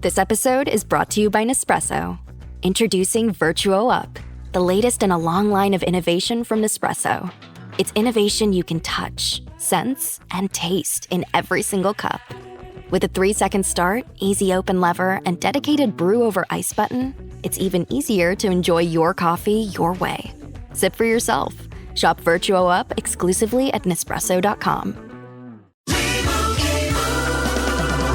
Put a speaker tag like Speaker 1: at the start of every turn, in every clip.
Speaker 1: This episode is brought to you by Nespresso. Introducing Virtuo Up, the latest in a long line of innovation from Nespresso. It's innovation you can touch, sense, and taste in every single cup. With a 3-second start, easy open lever, and dedicated brew over ice button, it's even easier to enjoy your coffee your way. Sip for yourself. Shop Virtuo Up exclusively at Nespresso.com.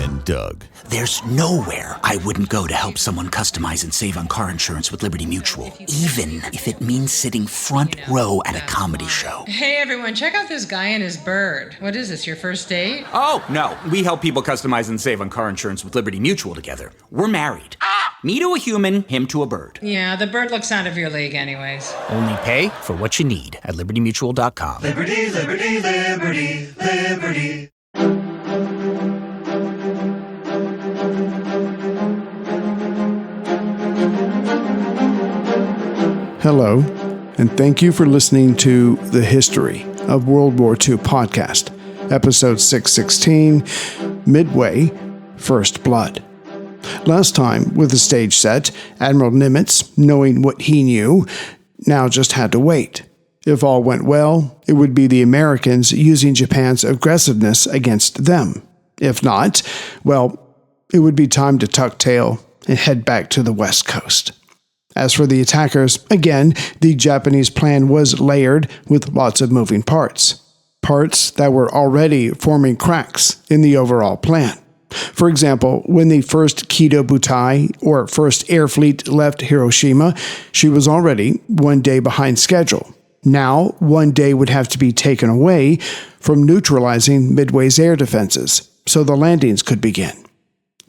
Speaker 2: And Doug.
Speaker 3: There's nowhere I wouldn't go to help someone customize and save on car insurance with Liberty Mutual, even if it means sitting front row at a comedy show.
Speaker 4: Hey everyone, check out this guy and his bird. What is this, your first date?
Speaker 3: Oh, no. We help people customize and save on car insurance with Liberty Mutual together. We're married. Me to a human, him to a bird.
Speaker 4: Yeah, the bird looks out of your league anyways.
Speaker 3: Only pay for what you need at libertymutual.com.
Speaker 5: Liberty, liberty, liberty, liberty.
Speaker 6: Hello, and thank you for listening to The History of World War II podcast, episode 616, Midway, First Blood. Last time, with the stage set, Admiral Nimitz, knowing what he knew, now just had to wait. If all went well, it would be the Americans using Japan's aggressiveness against them. If not, well, it would be time to tuck tail and head back to the West Coast. As for the attackers, again, the Japanese plan was layered with lots of moving parts. Parts that were already forming cracks in the overall plan. For example, when the 1st Kido Butai, or 1st Air Fleet, left Hiroshima, she was already 1 day behind schedule. Now, 1 day would have to be taken away from neutralizing Midway's air defenses, so the landings could begin.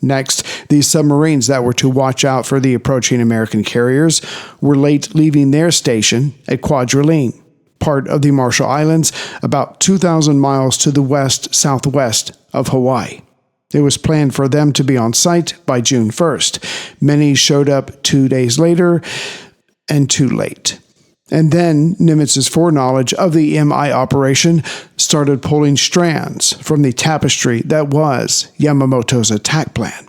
Speaker 6: Next, the submarines that were to watch out for the approaching American carriers were late leaving their station at Kwajalein, part of the Marshall Islands, about 2,000 miles to the west-southwest of Hawaii. It was planned for them to be on site by June 1st. Many showed up 2 days later, and too late. And then Nimitz's foreknowledge of the MI operation started pulling strands from the tapestry that was Yamamoto's attack plan.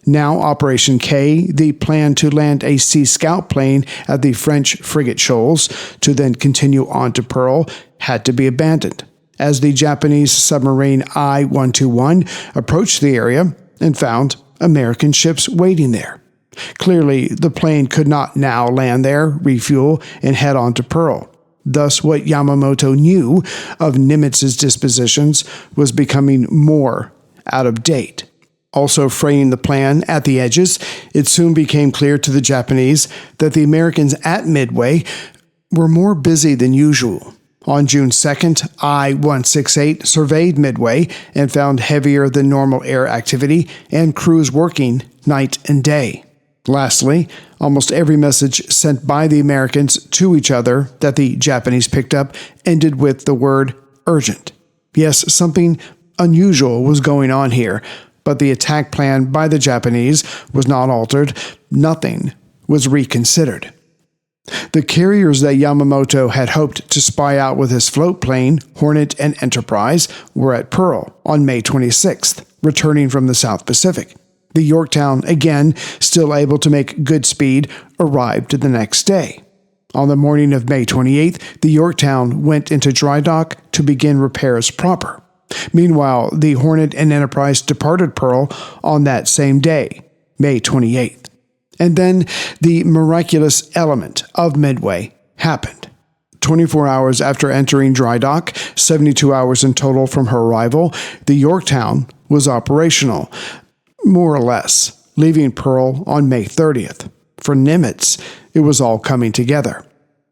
Speaker 6: Now Operation K, the plan to land a Sea Scout plane at the French frigate shoals to then continue on to Pearl, had to be abandoned, as the Japanese submarine I-121 approached the area and found American ships waiting there. Clearly, the plane could not now land there, refuel, and head on to Pearl. Thus, what Yamamoto knew of Nimitz's dispositions was becoming more out of date. Also fraying the plan at the edges, it soon became clear to the Japanese that the Americans at Midway were more busy than usual. On June 2nd, I-168 surveyed Midway and found heavier than normal air activity and crews working night and day. Lastly, almost every message sent by the Americans to each other that the Japanese picked up ended with the word urgent. Yes, something unusual was going on here, but the attack plan by the Japanese was not altered. Nothing was reconsidered. The carriers that Yamamoto had hoped to spy out with his float plane, Hornet and Enterprise, were at Pearl on May 26th, returning from the South Pacific. The Yorktown, again, still able to make good speed, arrived the next day. On the morning of May 28th, the Yorktown went into dry dock to begin repairs proper. Meanwhile, the Hornet and Enterprise departed Pearl on that same day, May 28th. And then the miraculous element of Midway happened. 24 hours after entering dry dock, 72 hours in total from her arrival, the Yorktown was operational, more or less, leaving Pearl on May 30th. For Nimitz, it was all coming together.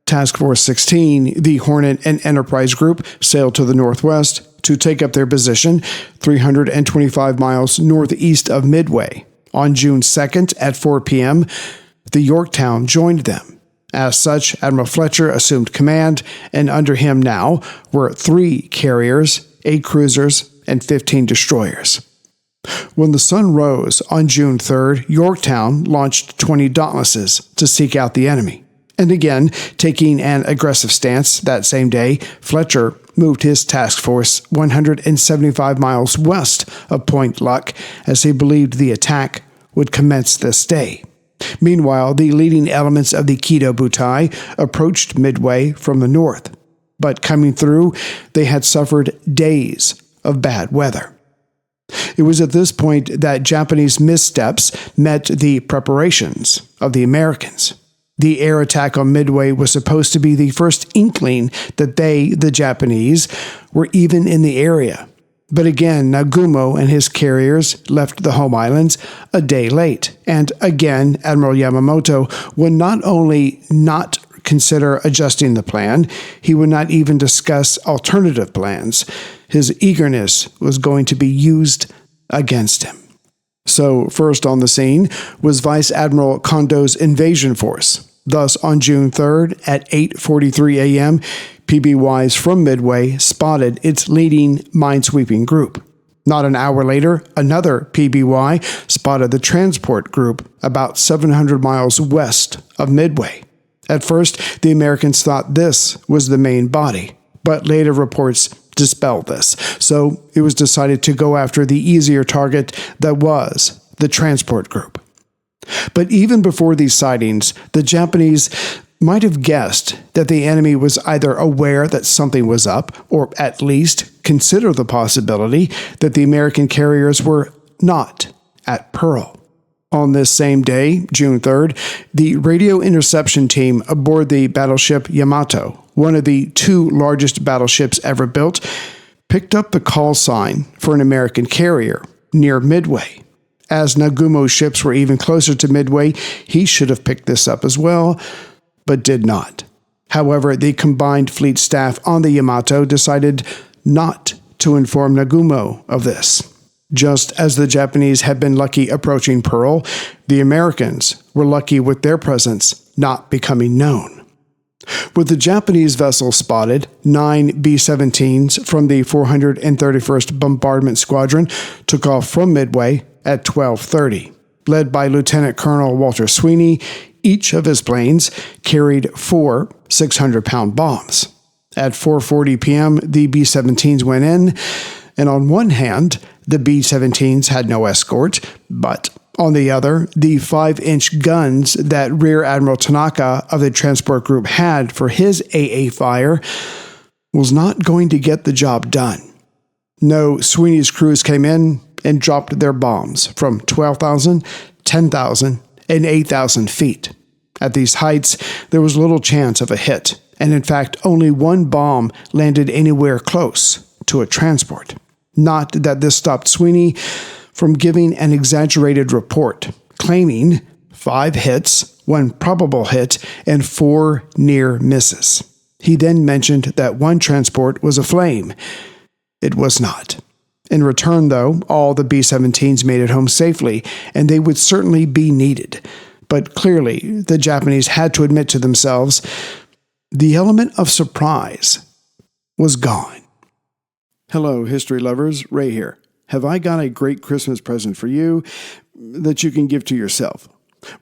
Speaker 6: Task Force 16, the Hornet and Enterprise group, sailed to the northwest to take up their position 325 miles northeast of Midway. On June 2nd at 4 p.m., the Yorktown joined them. As such, Admiral Fletcher assumed command, and under him now were 3 carriers, 8 cruisers, and 15 destroyers. When the sun rose on June 3rd, Yorktown launched 20 Dauntlesses to seek out the enemy. And again, taking an aggressive stance that same day, Fletcher moved his task force 175 miles west of Point Luck as he believed the attack would commence this day. Meanwhile, the leading elements of the Kido Butai approached Midway from the north, but coming through, they had suffered days of bad weather. It was at this point that Japanese missteps met the preparations of the Americans. The air attack on Midway was supposed to be the first inkling that they, the Japanese, were even in the area. But again, Nagumo and his carriers left the home islands a day late. And again, Admiral Yamamoto would not only not consider adjusting the plan, he would not even discuss alternative plans. His eagerness was going to be used against him. So first on the scene was Vice Admiral Kondo's invasion force. Thus, on June 3rd at 8:43 a.m., PBYs from Midway spotted its leading minesweeping group. Not an hour later, another PBY spotted the transport group about 700 miles west of Midway. At first, the Americans thought this was the main body, but later reports dispelled this. So it was decided to go after the easier target that was the transport group. But even before these sightings, the Japanese might have guessed that the enemy was either aware that something was up, or at least consider the possibility that the American carriers were not at Pearl. On this same day, June 3rd, the radio interception team aboard the battleship Yamato, one of the two largest battleships ever built, picked up the call sign for an American carrier near Midway. As Nagumo's ships were even closer to Midway, he should have picked this up as well, but did not. However, the combined fleet staff on the Yamato decided not to inform Nagumo of this. Just as the Japanese had been lucky approaching Pearl, the Americans were lucky with their presence not becoming known. With the Japanese vessel spotted, 9 B-17s from the 431st Bombardment Squadron took off from Midway at 12:30. Led by Lieutenant Colonel Walter Sweeney, each of his planes carried 4 600-pound bombs. At 4:40 p.m., the B-17s went in, and on one hand, the B-17s had no escort, but on the other, the 5-inch guns that Rear Admiral Tanaka of the transport group had for his AA fire was not going to get the job done. No, Sweeney's crews came in and dropped their bombs from 12,000, 10,000, and 8,000 feet. At these heights, there was little chance of a hit, and in fact, only one bomb landed anywhere close to a transport. Not that this stopped Sweeney from giving an exaggerated report, claiming 5 hits, 1 probable hit, and 4 near misses. He then mentioned that one transport was aflame. It was not. In return, though, all the B-17s made it home safely, and they would certainly be needed. But clearly, the Japanese had to admit to themselves, the element of surprise was gone. Hello, history lovers, Ray here. Have I got a great Christmas present for you that you can give to yourself?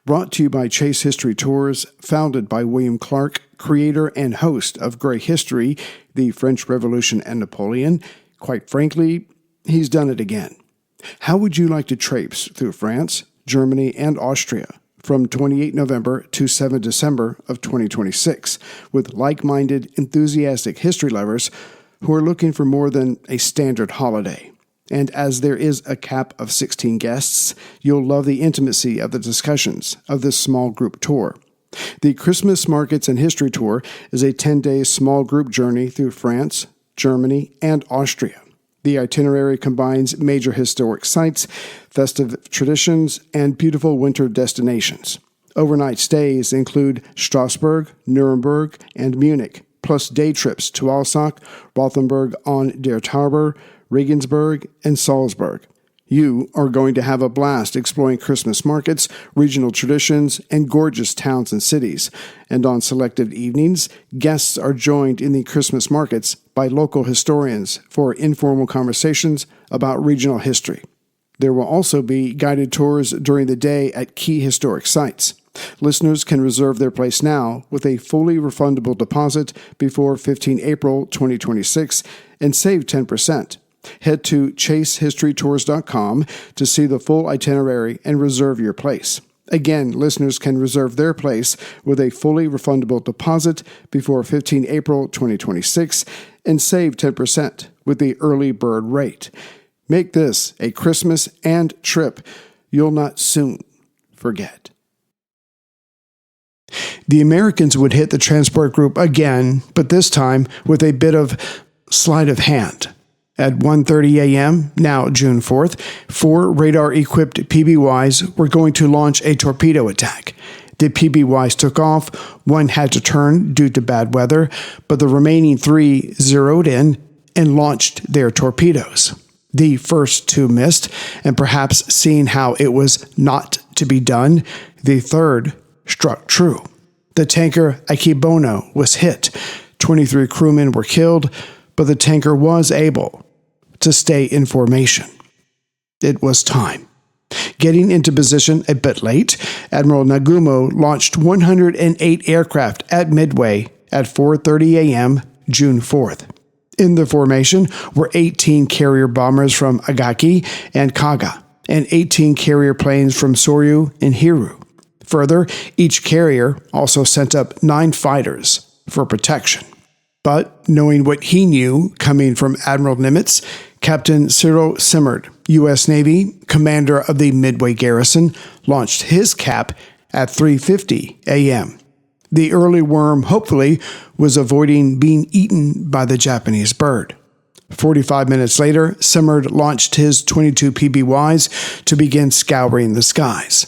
Speaker 6: Brought to you by Chase History Tours, founded by William Clark, creator and host of Great History, the French Revolution and Napoleon. Quite frankly, he's done it again. How would you like to traipse through France, Germany, and Austria from 28 November to 7 December of 2026 with like-minded, enthusiastic history lovers who are looking for more than a standard holiday? And as there is a cap of 16 guests, you'll love the intimacy of the discussions of this small group tour. The Christmas Markets and History Tour is a 10-day small group journey through France, Germany, and Austria. The itinerary combines major historic sites, festive traditions, and beautiful winter destinations. Overnight stays include Strasbourg, Nuremberg, and Munich, plus day trips to Alsace, Rothenburg on der Tauber, Regensburg, and Salzburg. You are going to have a blast exploring Christmas markets, regional traditions, and gorgeous towns and cities. And on selected evenings, guests are joined in the Christmas markets by local historians for informal conversations about regional history. There will also be guided tours during the day at key historic sites. Listeners can reserve their place now with a fully refundable deposit before 15 April 2026 and save 10%. Head to chasehistorytours.com to see the full itinerary and reserve your place. Again, listeners can reserve their place with a fully refundable deposit before 15 April 2026 and save 10% with the early bird rate. Make this a Christmas and trip you'll not soon forget. The Americans would hit the transport group again, but this time with a bit of sleight of hand. At 1:30 a.m., now June 4th, 4 radar-equipped PBYs were going to launch a torpedo attack. The PBYs took off, one had to turn due to bad weather, but the remaining 3 zeroed in and launched their torpedoes. The first 2 missed, and perhaps seeing how it was not to be done, the third struck true. The tanker Akebono was hit. 23 crewmen were killed, but the tanker was able to stay in formation. It was time. Getting into position a bit late, Admiral Nagumo launched 108 aircraft at Midway at 4:30 a.m., June 4th. In the formation were 18 carrier bombers from Agaki and Kaga, and 18 carrier planes from Soryu and Hiru. Further, each carrier also sent up 9 fighters for protection. But knowing what he knew coming from Admiral Nimitz, Captain Cyril Simmerd, U.S. Navy, commander of the Midway garrison, launched his cap at 3:50 a.m. The early worm, hopefully, was avoiding being eaten by the Japanese bird. 45 minutes later, Simmerd launched his 22 PBYs to begin scouring the skies.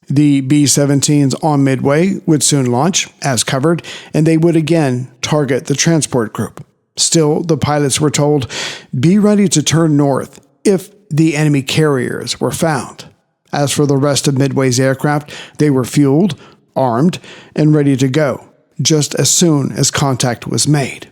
Speaker 6: The B-17s on Midway would soon launch, as covered, and they would again target the transport group. Still, the pilots were told, be ready to turn north if the enemy carriers were found. As for the rest of Midway's aircraft, they were fueled, armed, and ready to go, just as soon as contact was made.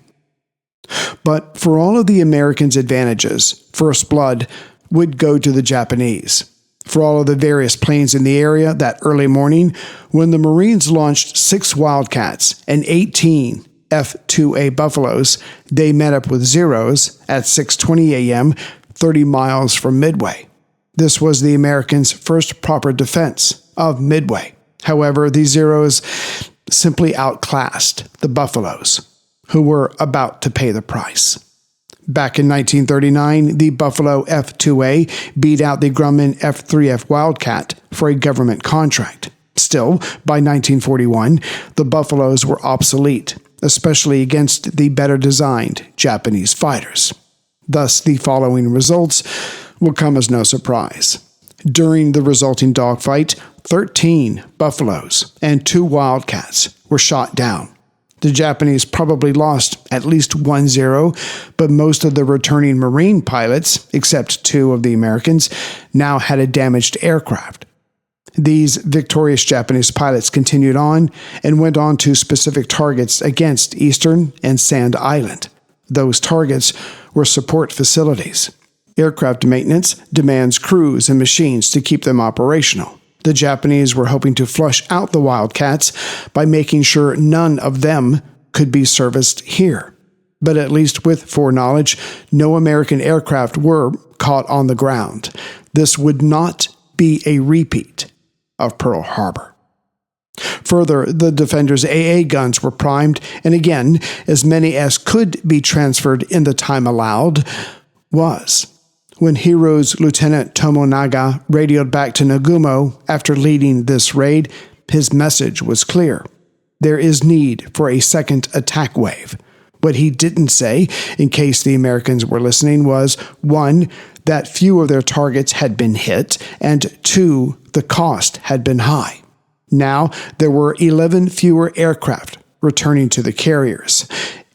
Speaker 6: But for all of the Americans' advantages, first blood would go to the Japanese. For all of the various planes in the area that early morning, when the Marines launched 6 Wildcats and 18 F-2A Buffaloes, they met up with Zeros at 6:20 a.m., 30 miles from Midway. This was the Americans' first proper defense of Midway. However, the Zeros simply outclassed the Buffaloes, who were about to pay the price. Back in 1939, the Buffalo F-2A beat out the Grumman F-3F Wildcat for a government contract. Still, by 1941, the Buffaloes were obsolete, especially against the better-designed Japanese fighters. Thus, the following results will come as no surprise. During the resulting dogfight, 13 Buffaloes and 2 Wildcats were shot down. The Japanese probably lost at least 1 Zero, but most of the returning Marine pilots, except 2 of the Americans, now had a damaged aircraft. These victorious Japanese pilots continued on and went on to specific targets against Eastern and Sand Island. Those targets were support facilities. Aircraft maintenance demands crews and machines to keep them operational. The Japanese were hoping to flush out the Wildcats by making sure none of them could be serviced here. But at least with foreknowledge, no American aircraft were caught on the ground. This would not be a repeat of Pearl Harbor. Further, the Defender's AA guns were primed, and again, as many as could be transferred in the time allowed was. When Hiro's Lieutenant Tomonaga radioed back to Nagumo after leading this raid, his message was clear. There is need for a second attack wave. What he didn't say, in case the Americans were listening, was 1, that few of their targets had been hit, and 2, the cost had been high. Now, there were 11 fewer aircraft returning to the carriers,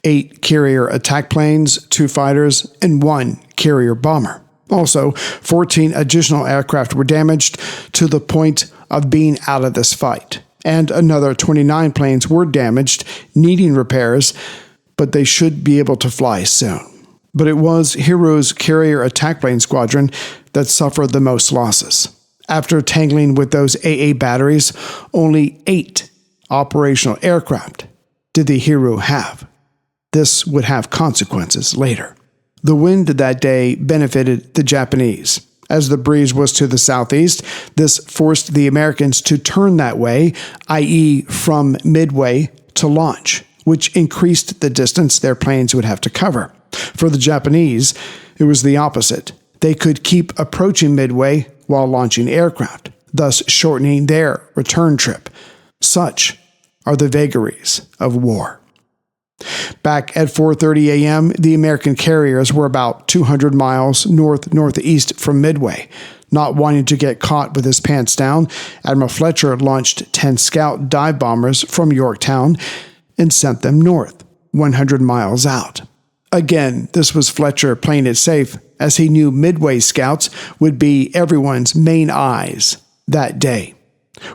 Speaker 6: 8 carrier attack planes, 2 fighters, and 1 carrier bomber. Also, 14 additional aircraft were damaged to the point of being out of this fight, and another 29 planes were damaged, needing repairs, but they should be able to fly soon. But it was Hiro's carrier attack plane squadron that suffered the most losses. After tangling with those AA batteries, only 8 operational aircraft did the Hiro have. This would have consequences later. The wind that day benefited the Japanese. As the breeze was to the southeast, this forced the Americans to turn that way, i.e. from Midway to launch, which increased the distance their planes would have to cover. For the Japanese, it was the opposite. They could keep approaching Midway while launching aircraft, thus shortening their return trip. Such are the vagaries of war. Back at 4:30 a.m., the American carriers were about 200 miles northeast from Midway. Not wanting to get caught with his pants down, Admiral Fletcher launched 10 scout dive bombers from Yorktown and sent them north, 100 miles out. Again, this was Fletcher playing it safe, as he knew Midway scouts would be everyone's main eyes that day.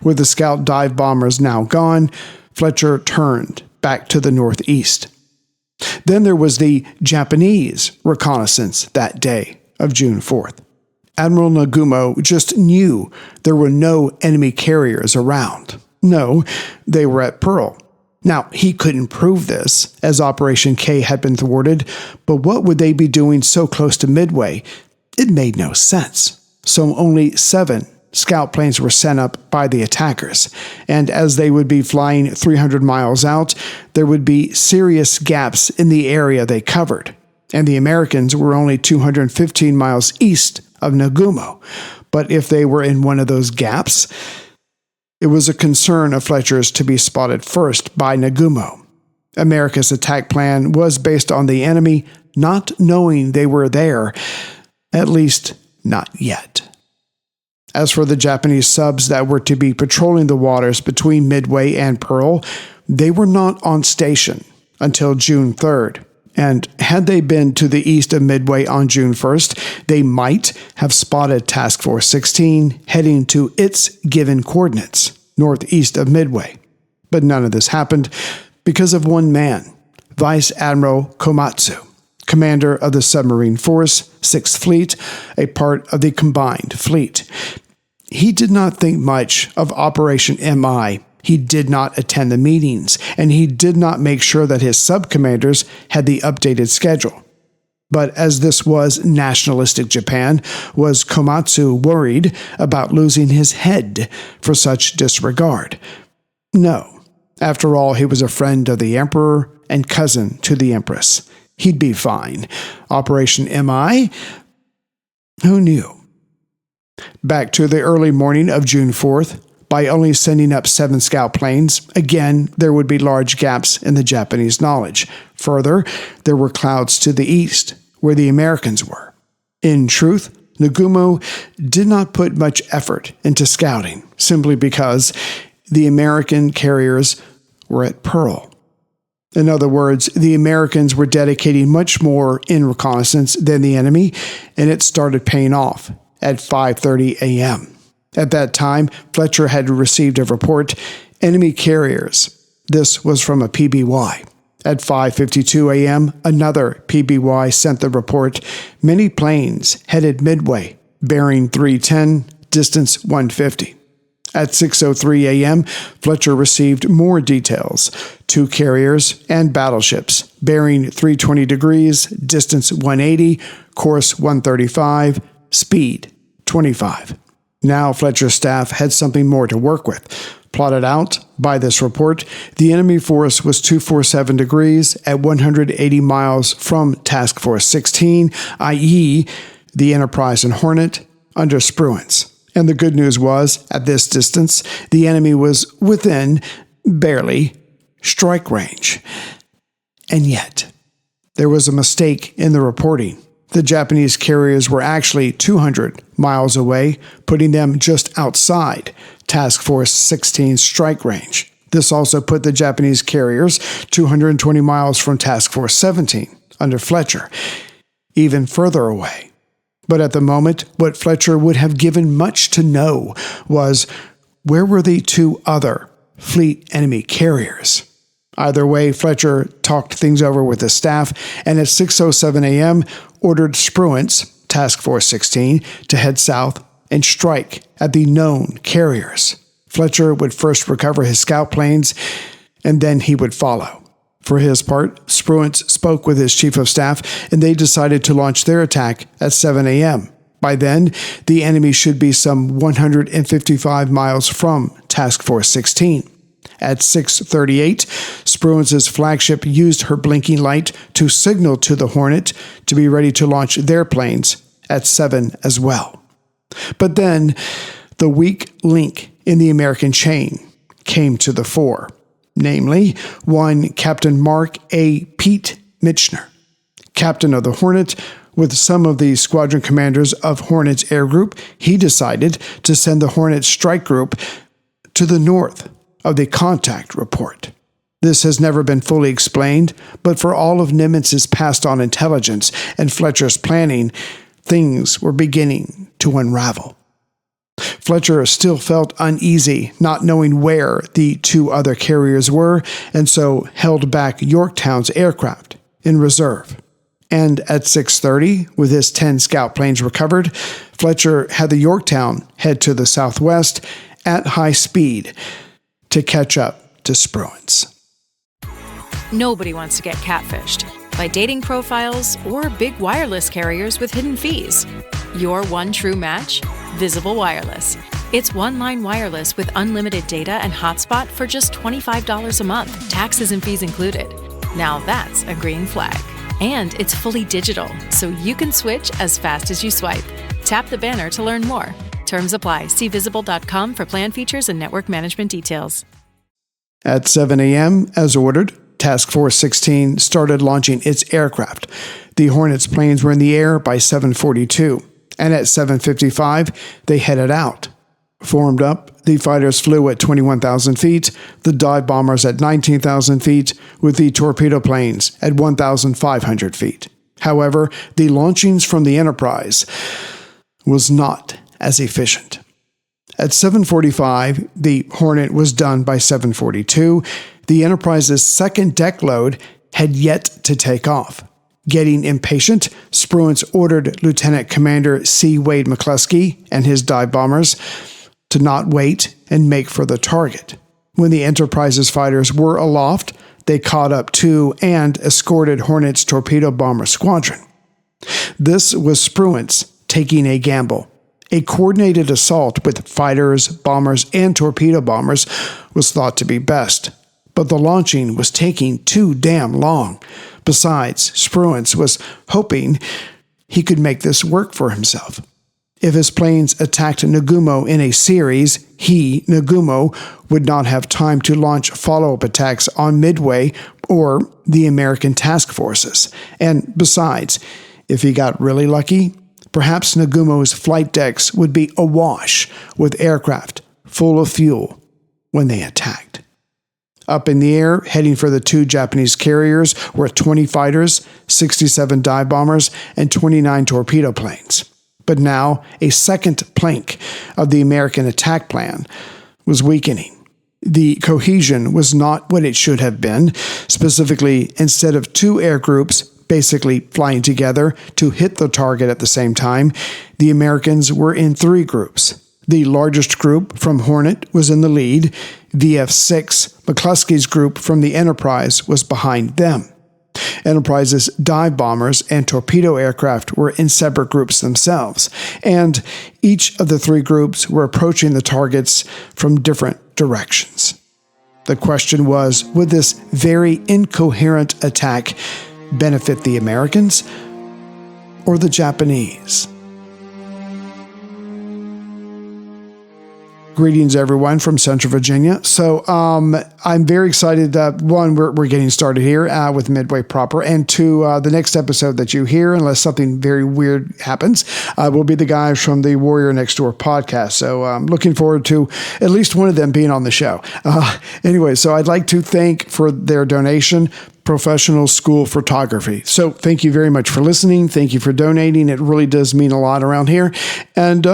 Speaker 6: With the scout dive bombers now gone, Fletcher turned back to the northeast. Then there was the Japanese reconnaissance that day of June 4th. Admiral Nagumo just knew there were no enemy carriers around. No, they were at Pearl. Now, he couldn't prove this, as Operation K had been thwarted, but what would they be doing so close to Midway? It made no sense. So only 7 scout planes were sent up by the attackers, and as they would be flying 300 miles out, there would be serious gaps in the area they covered, and the Americans were only 215 miles east of Nagumo. But if they were in one of those gaps, it was a concern of Fletcher's to be spotted first by Nagumo. America's attack plan was based on the enemy not knowing they were there, at least not yet. As for the Japanese subs that were to be patrolling the waters between Midway and Pearl, they were not on station until June 3rd. And had they been to the east of Midway on June 1st, they might have spotted Task Force 16 heading to its given coordinates, northeast of Midway. But none of this happened because of one man, Vice Admiral Komatsu, commander of the Submarine Force, 6th Fleet, a part of the Combined Fleet. He did not think much of Operation MI. He did not attend the meetings, and he did not make sure that his sub-commanders had the updated schedule. But as this was nationalistic Japan, was Komatsu worried about losing his head for such disregard? No. After all, he was a friend of the Emperor and cousin to the Empress. He'd be fine. Operation MI? Who knew? Back to the early morning of June 4th, by only sending up 7 scout planes, again, there would be large gaps in the Japanese knowledge. Further, there were clouds to the east, where the Americans were. In truth, Nagumo did not put much effort into scouting, simply because the American carriers were at Pearl. In other words, the Americans were dedicating much more in reconnaissance than the enemy, and it started paying off at 5:30 a.m. At that time, Fletcher had received a report, enemy carriers. This was from a PBY. At 5:52 a.m., another PBY sent the report, many planes headed Midway, bearing 310, distance 150. At 6:03 a.m., Fletcher received more details, 2 carriers and battleships, bearing 320 degrees, distance 180, course 135, speed 25. Now Fletcher's staff had something more to work with. Plotted out by this report, the enemy force was 247 degrees at 180 miles from Task Force 16, i.e. the Enterprise and Hornet, under Spruance. And the good news was, at this distance, the enemy was within, barely, strike range. And yet, there was a mistake in the reporting. The Japanese carriers were actually 200 miles away, putting them just outside Task Force 16's strike range. This also put the Japanese carriers 220 miles from Task Force 17 under Fletcher, even further away. But at the moment, what Fletcher would have given much to know was, where were the 2 other fleet enemy carriers? Either way, Fletcher talked things over with his staff, and at 6:07 a.m. ordered Spruance, Task Force 16, to head south and strike at the known carriers. Fletcher would first recover his scout planes, and then he would follow. For his part, Spruance spoke with his chief of staff, and they decided to launch their attack at 7 a.m. By then, the enemy should be some 155 miles from Task Force 16. At 6:38, Spruance's flagship used her blinking light to signal to the Hornet to be ready to launch their planes at 7 as well. But then, the weak link in the American chain came to the fore. Namely, one Captain Mark A. Pete Michener, captain of the Hornet. With some of the squadron commanders of Hornet's air group, he decided to send the Hornet strike group to the north of the contact report. This has never been fully explained, but for all of Nimitz's passed on intelligence and Fletcher's planning, things were beginning to unravel. Fletcher still felt uneasy, not knowing where the two other carriers were, and so held back Yorktown's aircraft in reserve. And at 6:30, with his 10 scout planes recovered, Fletcher had the Yorktown head to the southwest at high speed to catch up to Spruance.
Speaker 7: Nobody wants to get catfished by dating profiles or big wireless carriers with hidden fees. Your one true match? Visible Wireless. It's one-line wireless with unlimited data and hotspot for just $25 a month, taxes and fees included. Now that's a green flag. And it's fully digital, so you can switch as fast as you swipe. Tap the banner to learn more. Terms apply. See visible.com for plan features and network management details.
Speaker 6: At 7 a.m., as ordered, Task Force 16 started launching its aircraft. The Hornet's planes were in the air by 7:42, and at 7:55, they headed out. Formed up, the fighters flew at 21,000 feet, the dive bombers at 19,000 feet, with the torpedo planes at 1,500 feet. However, the launchings from the Enterprise was not as efficient. At 7:45, the Hornet was done by 7:42. The Enterprise's second deck load had yet to take off. Getting impatient, Spruance ordered Lieutenant Commander C. Wade McCluskey and his dive bombers to not wait and make for the target. When the Enterprise's fighters were aloft, they caught up to and escorted Hornet's torpedo bomber squadron. This was Spruance taking a gamble. A coordinated assault with fighters, bombers, and torpedo bombers was thought to be best, but the launching was taking too damn long. Besides, Spruance was hoping he could make this work for himself. If his planes attacked Nagumo in a series, he, Nagumo, would not have time to launch follow-up attacks on Midway or the American task forces. And besides, if he got really lucky, perhaps Nagumo's flight decks would be awash with aircraft full of fuel when they attacked. Up in the air, heading for the two Japanese carriers, were 20 fighters, 67 dive bombers, and 29 torpedo planes. But now, a second plank of the American attack plan was weakening. The cohesion was not what it should have been. Specifically, instead of two air groups basically flying together to hit the target at the same time, the Americans were in three groups. The largest group from Hornet was in the lead. VF-6, McCluskey's group from the Enterprise, was behind them. Enterprise's dive bombers and torpedo aircraft were in separate groups themselves, and each of the three groups were approaching the targets from different directions. The question was, would this very incoherent attack benefit the Americans or the Japanese? Greetings, everyone, from Central Virginia. So I'm very excited that, one, we're getting started here with Midway proper, and two, the next episode that you hear, unless something very weird happens, will be the guys from the Warrior Next Door podcast. So I'm looking forward to at least one of them being on the show. Anyway, so I'd like to thank for their donation, Professional School Photography. So thank you very much for listening. Thank you for donating. It really does mean a lot around here. And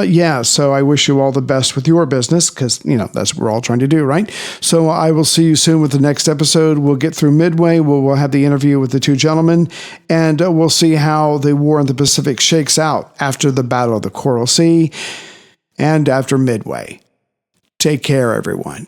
Speaker 6: so I wish you all the best with your business because, that's what we're all trying to do, right? So I will see you soon with the next episode. We'll get through Midway. We'll have the interview with the two gentlemen, and we'll see how the war in the Pacific shakes out after the Battle of the Coral Sea and after Midway. Take care, everyone.